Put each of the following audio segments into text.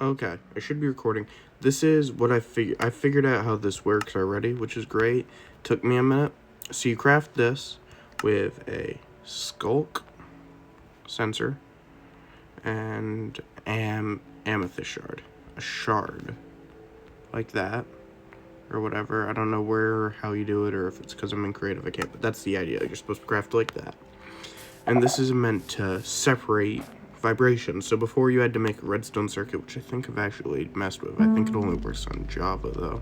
Okay, I should be recording. This is what I figured out how this works already, which is great. Took me a minute. So you craft this with a skulk sensor and amethyst shard. A shard. Like that. Or whatever. I don't know how you do it, or if it's because I'm in creative, I can't. But that's the idea. You're supposed to craft like that. And this is meant to separate vibration. So before you had to make a redstone circuit, which I think I've actually messed with. I think it only works on Java though,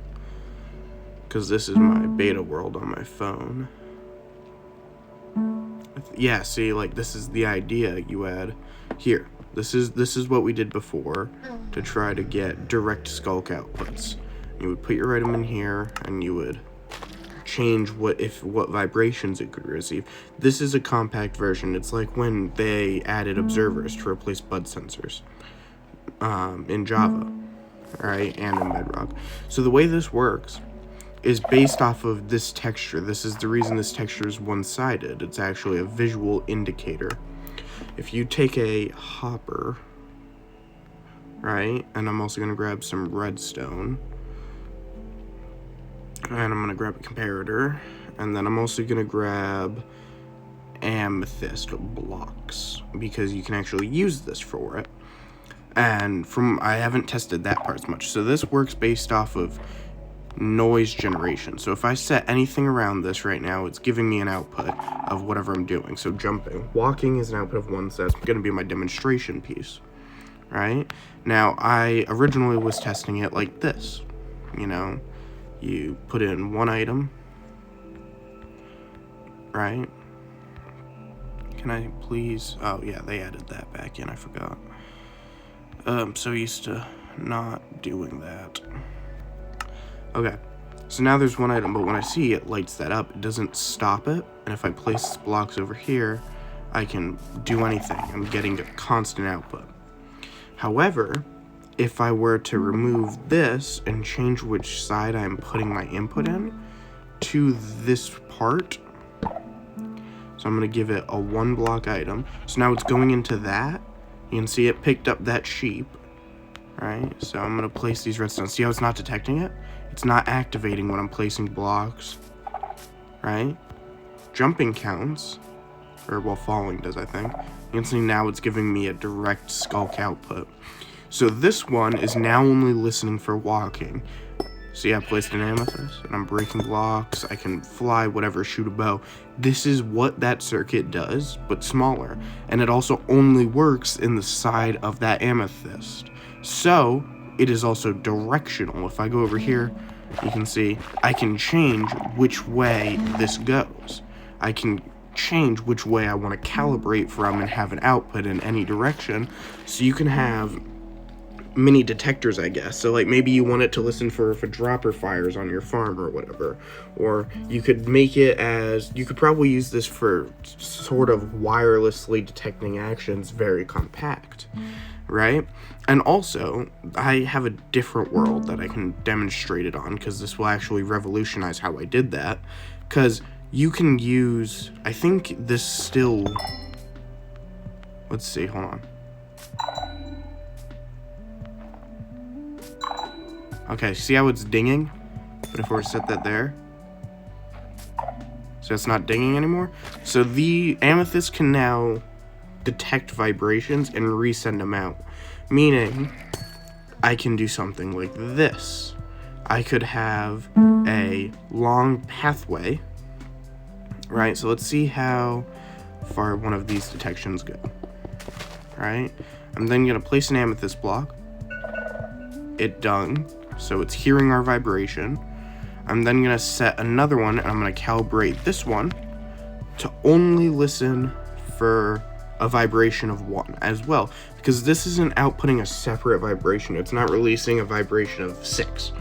because this is my beta world on my phone. Yeah, see, like, this is the idea you add here. This is what we did before to try to get direct skulk outputs. You would put your item in here and you would change what vibrations it could receive. This is a compact version. It's like when they added observers to replace bud sensors in Java, right, and in Bedrock. So the way this works is based off of this texture. This is the reason this texture is one-sided. It's actually a visual indicator. If you take a hopper, right, and I'm also going to grab some redstone, and I'm going to grab a comparator, and then I'm also going to grab amethyst blocks, because you can actually use this for it. And I haven't tested that part as much. So this works based off of noise generation. So if I set anything around this right now, it's giving me an output of whatever I'm doing. So jumping. Walking is an output of one, so that's going to be my demonstration piece. Right? Now, I originally was testing it like this. You know, you put in one item, right? Can I please? Oh yeah, they added that back in, I forgot. So used to not doing that. Okay, so now there's one item, but when I see it lights that up, it doesn't stop it. And if I place blocks over here, I can do anything. I'm getting a constant output. However, if I were to remove this and change which side I'm putting my input in to this part, so I'm going to give it a 1 block item. So now it's going into that. You can see it picked up that sheep, right? So I'm going to place these redstones. See how it's not detecting it? It's not activating when I'm placing blocks, right? Jumping counts, or well, falling does, I think. You can see now it's giving me a direct skulk output. So this one is now only listening for walking. See, I placed an amethyst, and I'm breaking blocks. I can fly, whatever, shoot a bow. This is what that circuit does, but smaller. And it also only works in the side of that amethyst. So, it is also directional. If I go over here, you can see I can change which way this goes. I can change which way I want to calibrate from and have an output in any direction. So you can have mini detectors, I guess. So like maybe you want it to listen for if a dropper fires on your farm or whatever. Or you could make it you could probably use this for sort of wirelessly detecting actions, very compact, right? And also, I have a different world that I can demonstrate it on, because this will actually revolutionize how I did that. Because you can use, I think this still, let's see, hold on. Okay, see how it's dinging? But if we set that there, so it's not dinging anymore. So the amethyst can now detect vibrations and resend them out. Meaning, I can do something like this. I could have a long pathway, right? So let's see how far one of these detections go, right? I'm then gonna place an amethyst block. It done. So it's hearing our vibration. I'm then going to set another one, and I'm going to calibrate this one to only listen for a vibration of 1 as well, because this isn't outputting a separate vibration. It's not releasing a vibration of 6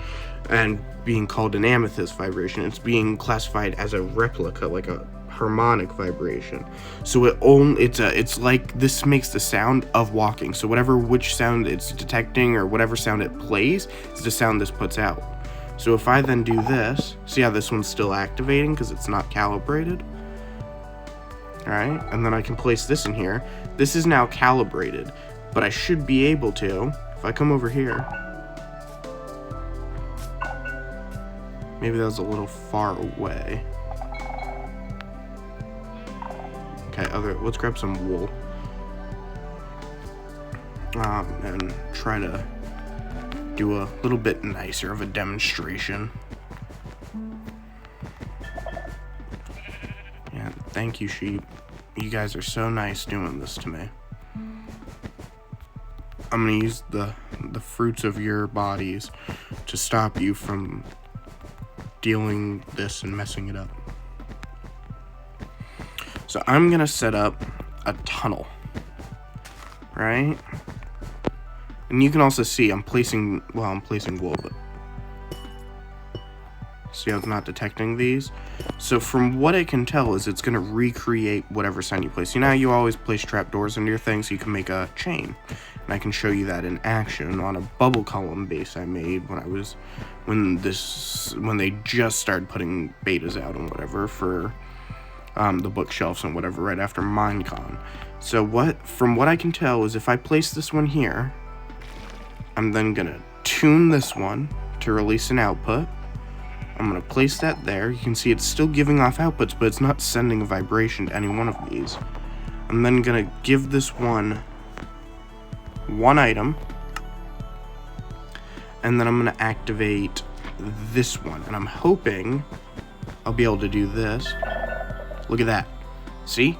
and being called an amethyst vibration. It's being classified as a replica, like a harmonic vibration. So it's like this makes the sound of walking. So which sound it's detecting or whatever sound it plays is the sound this puts out. So if I then do this, see how this one's still activating because it's not calibrated? Alright, and then I can place this in here. This is now calibrated, but I should be able to, If I come over here, maybe that was a little far away. Okay, let's grab some wool. And try to do a little bit nicer of a demonstration. Yeah, thank you, sheep. You guys are so nice doing this to me. I'm gonna use the fruits of your bodies to stop you from dealing this and messing it up. So I'm gonna set up a tunnel, right? And you can also see I'm placing wool, but see how it's not detecting these? So from what I can tell is it's going to recreate whatever sign you place. You know how you always place trapdoors into your thing so you can make a chain. And I can show you that in action on a bubble column base I made when they just started putting betas out and whatever for the bookshelves and whatever right after Minecon. So from what I can tell is if I place this one here, I'm then going to tune this one to release an output. I'm going to place that there. You can see it's still giving off outputs, but it's not sending a vibration to any one of these. I'm then going to give this one item, and then I'm going to activate this one. And I'm hoping I'll be able to do this. Look at that. See?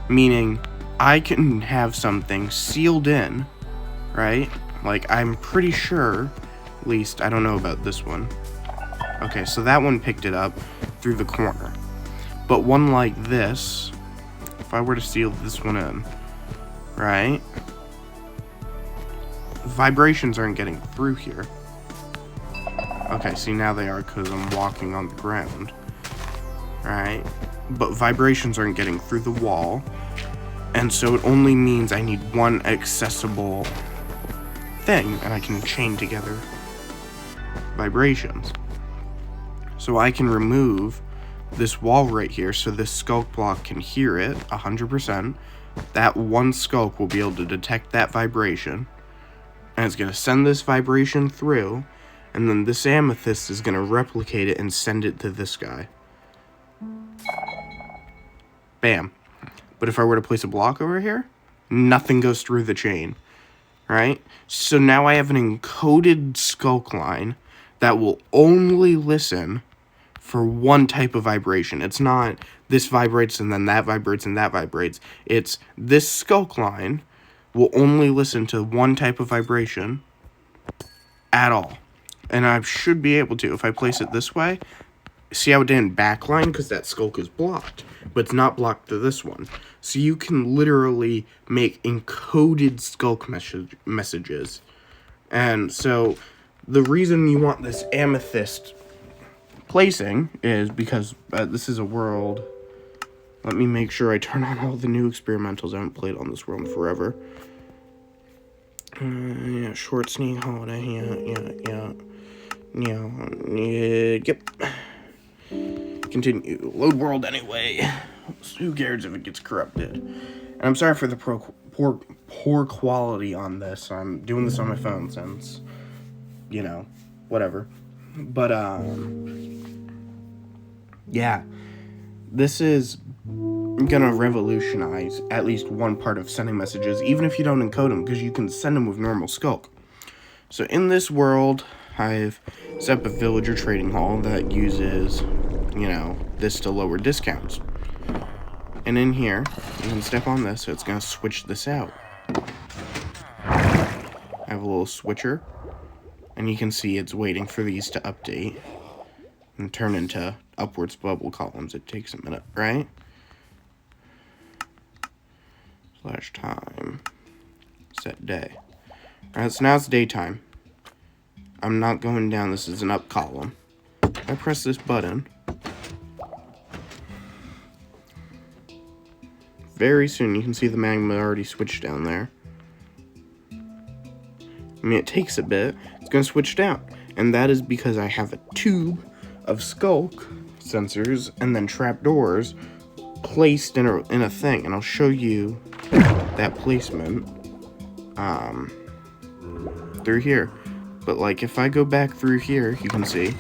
Meaning I can have something sealed in, right? Like, I'm pretty sure, at least, I don't know about this one. Okay, so that one picked it up through the corner. But one like this, if I were to seal this one in, right? Vibrations aren't getting through here. Okay, see, now they are because I'm walking on the ground. Right? But vibrations aren't getting through the wall. And so it only means I need one accessible thing, and I can chain together vibrations. So I can remove this wall right here so this skulk block can hear it 100%. That one skulk will be able to detect that vibration, and it's going to send this vibration through, and then this amethyst is going to replicate it and send it to this guy. Bam. But if I were to place a block over here, nothing goes through the chain, right? So now I have an encoded skulk line that will only listen for one type of vibration. It's not this vibrates and then that vibrates and that vibrates. It's this skulk line will only listen to one type of vibration at all. And I should be able to, if I place it this way, see how it didn't backline because that skulk is blocked, but it's not blocked to this one. So you can literally make encoded skulk messages. And so the reason you want this amethyst placing is because this is a world. Let me make sure I turn on all the new experimentals. I haven't played on this world in forever. Yeah, short sneak holiday. Yep. Continue. Load world anyway. Who cares if it gets corrupted? And I'm sorry for the poor quality on this. I'm doing this on my phone since, whatever. But, yeah. This is gonna revolutionize at least one part of sending messages, even if you don't encode them, because you can send them with normal skulk. So in this world, I've set up a villager trading hall that uses, this to lower discounts. And in here, you can step on this, so it's going to switch this out. I have a little switcher, and you can see it's waiting for these to update and turn into upwards bubble columns. It takes a minute, right? /time, set day. Alright, so now it's daytime. I'm not going down, this is an up column. I press this button. Very soon, you can see the magma already switched down there. I mean, it takes a bit. It's going to switch down. And that is because I have a tube of skulk sensors and then trapdoors placed in a thing. And I'll show you that placement. through here. But, like, if I go back through here, you can see,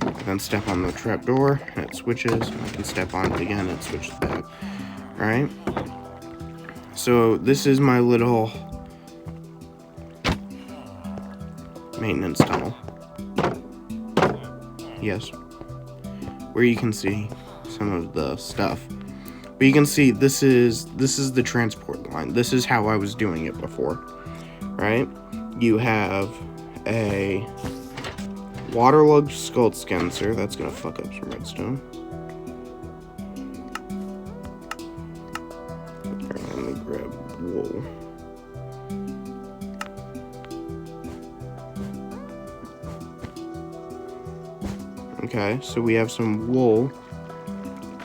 I then step on the trapdoor, and it switches, and I can step on it again, and it switches back, right? So, this is my little maintenance tunnel. Yes. Where you can see some of the stuff. But you can see this is the transport line. This is how I was doing it before, right? You have a waterlogged sculk sensor. That's gonna fuck up some redstone. Alright, let me grab wool. Okay, so we have some wool.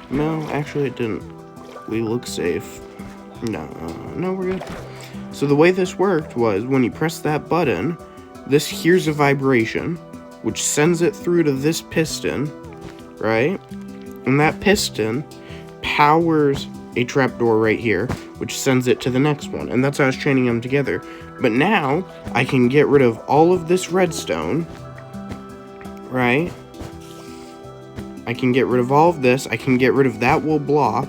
No, actually it didn't. We look safe. No, we're good. So the way this worked was when you press that button, this hears a vibration, which sends it through to this piston, right? And that piston powers a trapdoor right here, which sends it to the next one. And that's how I was chaining them together. But now, I can get rid of all of this redstone, right? I can get rid of all of this. I can get rid of that wool block.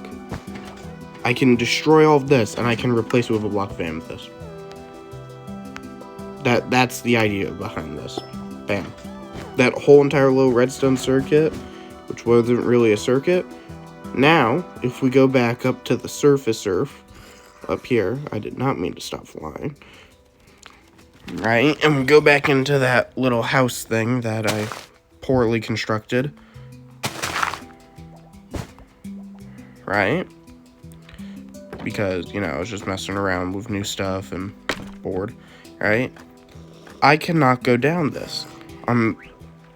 I can destroy all of this, and I can replace it with a block of amethyst. That's the idea behind this. Bam. That whole entire little redstone circuit, which wasn't really a circuit. Now, if we go back up to the surface up here, I did not mean to stop flying. Right? And we go back into that little house thing that I poorly constructed. Right? Because, you know, I was just messing around with new stuff and bored, right? I cannot go down this. I'm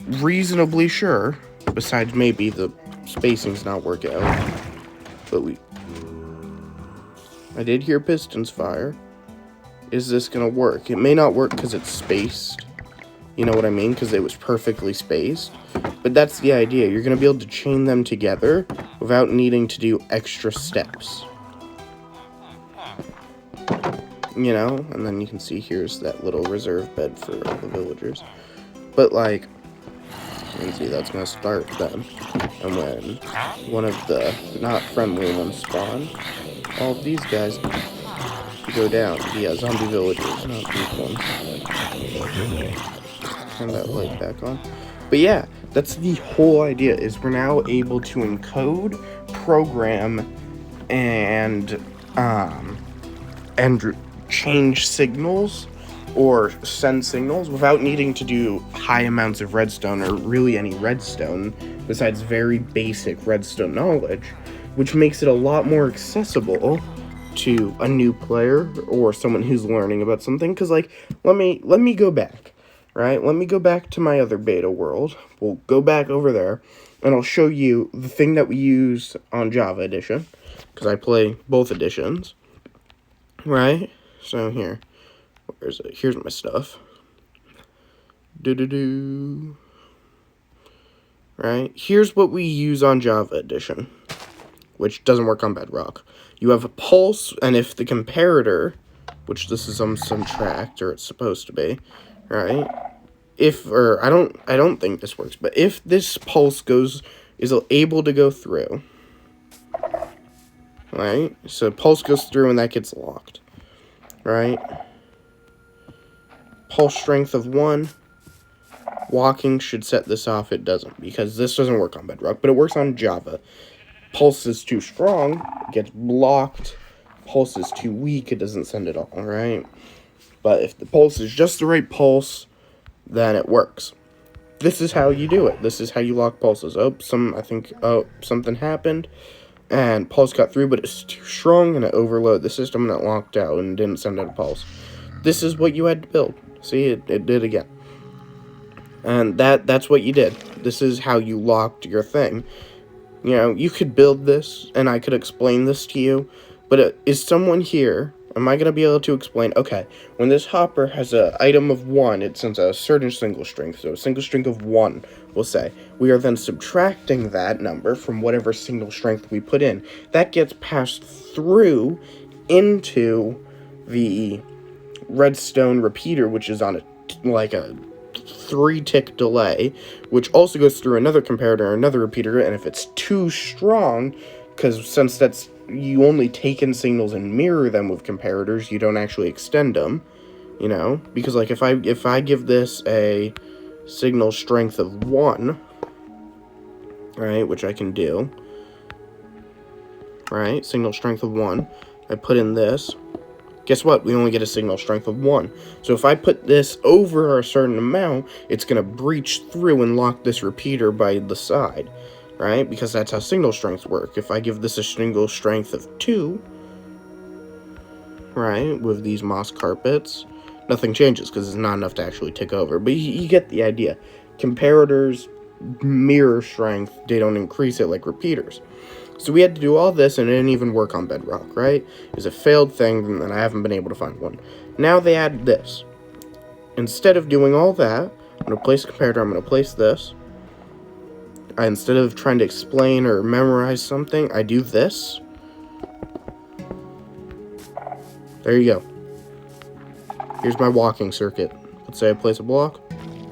reasonably sure, besides maybe the spacing's not working out, but I did hear pistons fire. Is this gonna work? It may not work because it's spaced. You know what I mean? Because it was perfectly spaced. But that's the idea. You're gonna be able to chain them together without needing to do extra steps. You know, and then you can see here's that little reserve bed for all the villagers. But, like, you can see that's going to start then. And when one of the not friendly ones spawn, all of these guys go down. Yeah, zombie villagers, not these ones. Turn that light back on. But yeah, that's the whole idea, is we're now able to encode, program, and change signals or send signals without needing to do high amounts of redstone or really any redstone besides very basic redstone knowledge, which makes it a lot more accessible to a new player or someone who's learning about something. Because, like, let me go back, right? Let me go back to my other beta world. We'll go back over there and I'll show you the thing that we use on Java Edition, because I play both editions, right? So here, where is it? Here's my stuff. Right? Here's what we use on Java Edition, which doesn't work on Bedrock. You have a pulse, and if the comparator, which this is on some tract, or it's supposed to be, right? I don't think this works, but if this pulse is able to go through, right? So pulse goes through and that gets locked. Right? Pulse strength of 1. Walking should set this off. It doesn't, because this doesn't work on Bedrock, but it works on Java. Pulse is too strong, it gets blocked. Pulse is too weak, it doesn't send it all, right? But if the pulse is just the right pulse, then it works. This is how you do it. This is how you lock pulses. Something happened. And pulse got through, but it's too strong, and it overloaded the system, and it locked out, and didn't send out a pulse. This is what you had to build. See, it did again. And that's what you did. This is how you locked your thing. You know, you could build this, and I could explain this to you, but is someone here, am I going to be able to explain, okay, when this hopper has an item of 1, it sends a certain single strength, so a single strength of 1, we'll say. We are then subtracting that number from whatever single strength we put in. That gets passed through into the redstone repeater, which is on a like a 3-tick delay, which also goes through another comparator, another repeater, and if it's too strong, because since you only take in signals and mirror them with comparators, you don't actually extend them, you know, because like if I give this a signal strength of 1, right, which I can do, right, signal strength of 1, I put in this, guess what? We only get a signal strength of 1. So if I put this over a certain amount, it's going to breach through and lock this repeater by the side, right? Because that's how signal strengths work. If I give this a signal strength of 2, right, with these moss carpets, nothing changes because it's not enough to actually tick over. But you get the idea. Comparators mirror strength, they don't increase it like repeaters. So we had to do all this, and it didn't even work on Bedrock, right? It was a failed thing, and I haven't been able to find one. Now they added this. Instead of doing all that, I'm going to place a comparator, I'm going to place this. Instead of trying to explain or memorize something, I do this. There you go. Here's my walking circuit. Let's say I place a block.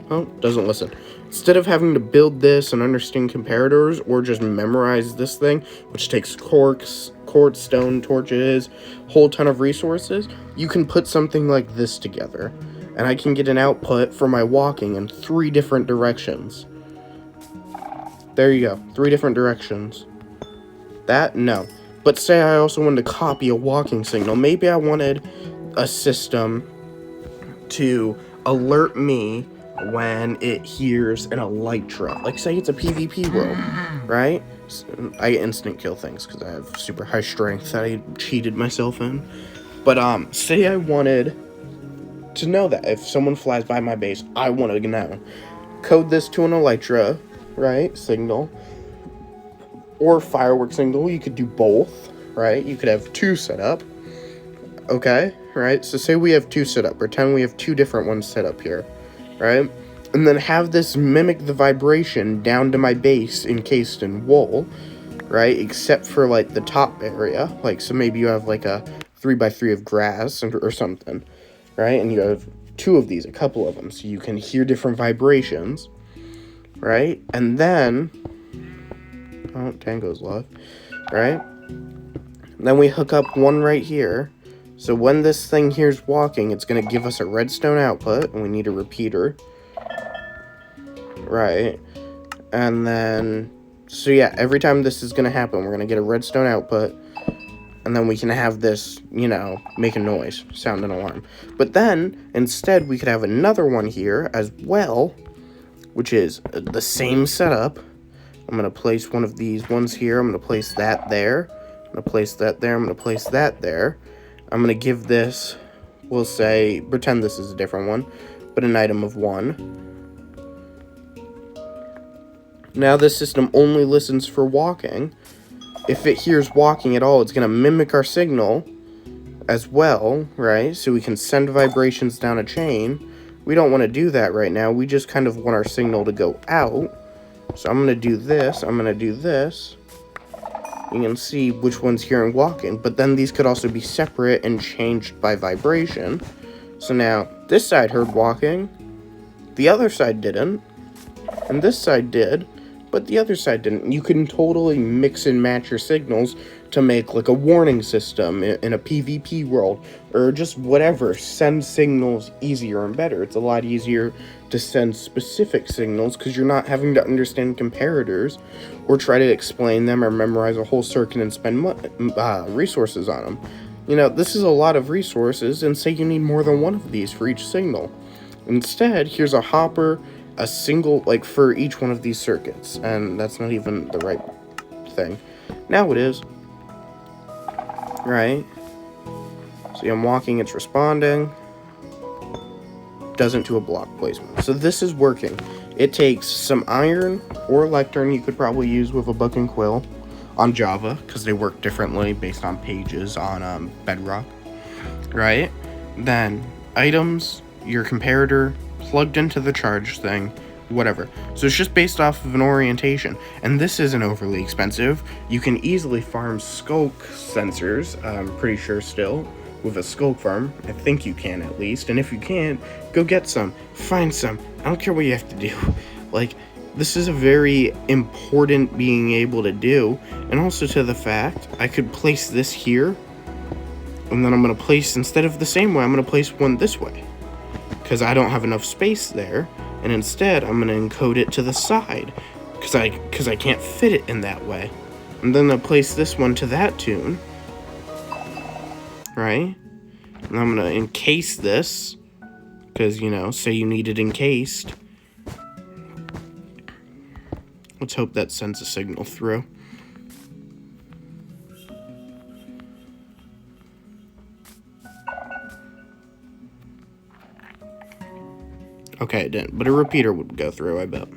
Oh, doesn't listen. Instead of having to build this and understand comparators, or just memorize this thing, which takes quartz, stone, torches, whole ton of resources, you can put something like this together. And I can get an output for my walking in 3 different directions. There you go, 3 different directions. That, no. But say I also wanted to copy a walking signal. Maybe I wanted a system to alert me when it hears an elytra. Like, say it's a PvP world, right? I instant kill things because I have super high strength that I cheated myself in. But, say I wanted to know that if someone flies by my base, I want to know. Code this to an elytra, right? Signal. Or firework signal. You could do both, right? You could have 2 set up. Okay, right? So say we have 2 set up. Pretend we have 2 different ones set up here. Right? And then have this mimic the vibration down to my base encased in wool, right? Except for, like, the top area. Like, so maybe you have, like, a 3x3 of grass or something, right? And you have 2 of these, a couple of them, so you can hear different vibrations, right? And then, oh, Tango's live, right? And then we hook up one right here. So when this thing here's walking, it's going to give us a redstone output, and we need a repeater. Right. And then, so yeah, every time this is going to happen, we're going to get a redstone output, and then we can have this, you know, make a noise, sound an alarm. But then, instead, we could have another one here as well, which is the same setup. I'm going to place one of these ones here. I'm going to place that there. I'm going to place that there. I'm going to place that there. I'm going to give this, we'll say, pretend this is a different one, but an item of 1. Now this system only listens for walking. If it hears walking at all, it's going to mimic our signal as well, right? So we can send vibrations down a chain. We don't want to do that right now. We just kind of want our signal to go out. So I'm going to do this. I'm going to do this. You can see which one's hearing walking, but then these could also be separate and changed by vibration. So now, this side heard walking, the other side didn't, and this side did, but the other side didn't. You can totally mix and match your signals to make like a warning system in a PvP world, or just whatever. Send signals easier and better. It's a lot easier to send specific signals because you're not having to understand comparators or try to explain them or memorize a whole circuit and spend resources on them. You know, this is a lot of resources, and say you need more than one of these for each signal. Instead, here's a hopper, a single, like, for each one of these circuits, and that's not even the right thing. Now it is. Right? See, I'm walking, it's responding. Doesn't to a block placement. So this is working. It takes some iron or lectern you could probably use with a book and quill on Java, because they work differently based on pages on Bedrock. Right? Then items, your comparator, plugged into the charge thing, whatever. So it's just based off of an orientation. And this isn't overly expensive. You can easily farm skulk sensors, I'm pretty sure still, with a skulk farm. I think you can, at least. And if you can't, go get some. Find some. I don't care what you have to do. Like, this is a very important being able to do. And also to the fact, I could place this here. And then I'm going to place, instead of the same way, I'm going to place one this way. Because I don't have enough space there. And instead, I'm going to encode it to the side. Because I can't fit it in that way. And then I'll place this one to that tune. Right? And I'm going to encase this. Because, you know, say you need it encased. Let's hope that sends a signal through. Okay, it didn't. But a repeater would go through, I bet.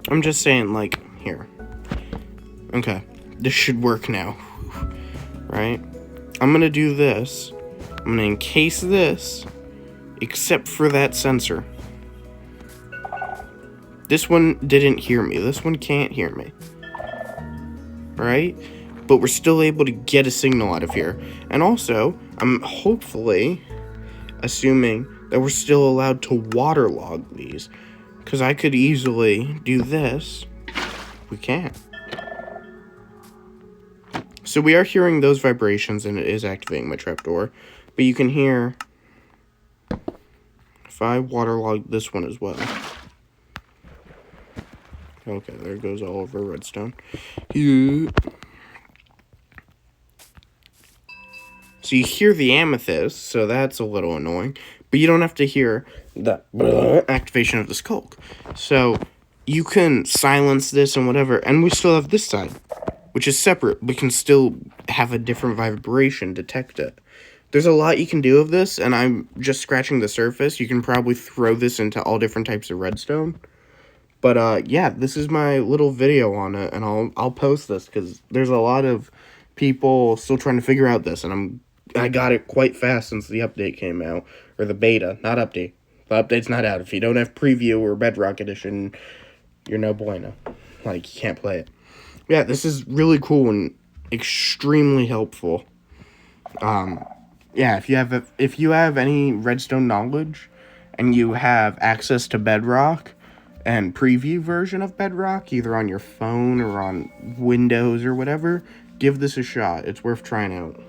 I'm just saying, like, here. Okay. This should work now. Right? I'm gonna do this. I'm gonna encase this, except for that sensor. This one didn't hear me. This one can't hear me. Right? But we're still able to get a signal out of here. And also, I'm hopefully assuming that we're still allowed to waterlog these. Because I could easily do this. We can't. So we are hearing those vibrations, and it is activating my trapdoor. But you can hear if I waterlog this one as well. Okay, there goes all over redstone. Yeah. So you hear the amethyst, so that's a little annoying. But you don't have to hear the activation of the skulk. So you can silence this and whatever, and we still have this side, which is separate. We can still have a different vibration, detect it. There's a lot you can do with this, and I'm just scratching the surface. You can probably throw this into all different types of redstone. But, yeah, this is my little video on it, and I'll post this, because there's a lot of people still trying to figure out this, and I got it quite fast since the update came out, or the beta, not update. The update's not out. If you don't have preview or Bedrock edition, you're no bueno. Like, you can't play it. Yeah, this is really cool and extremely helpful. Yeah, if you have any redstone knowledge, and you have access to Bedrock, and preview version of Bedrock, either on your phone or on Windows or whatever, give this a shot. It's worth trying out.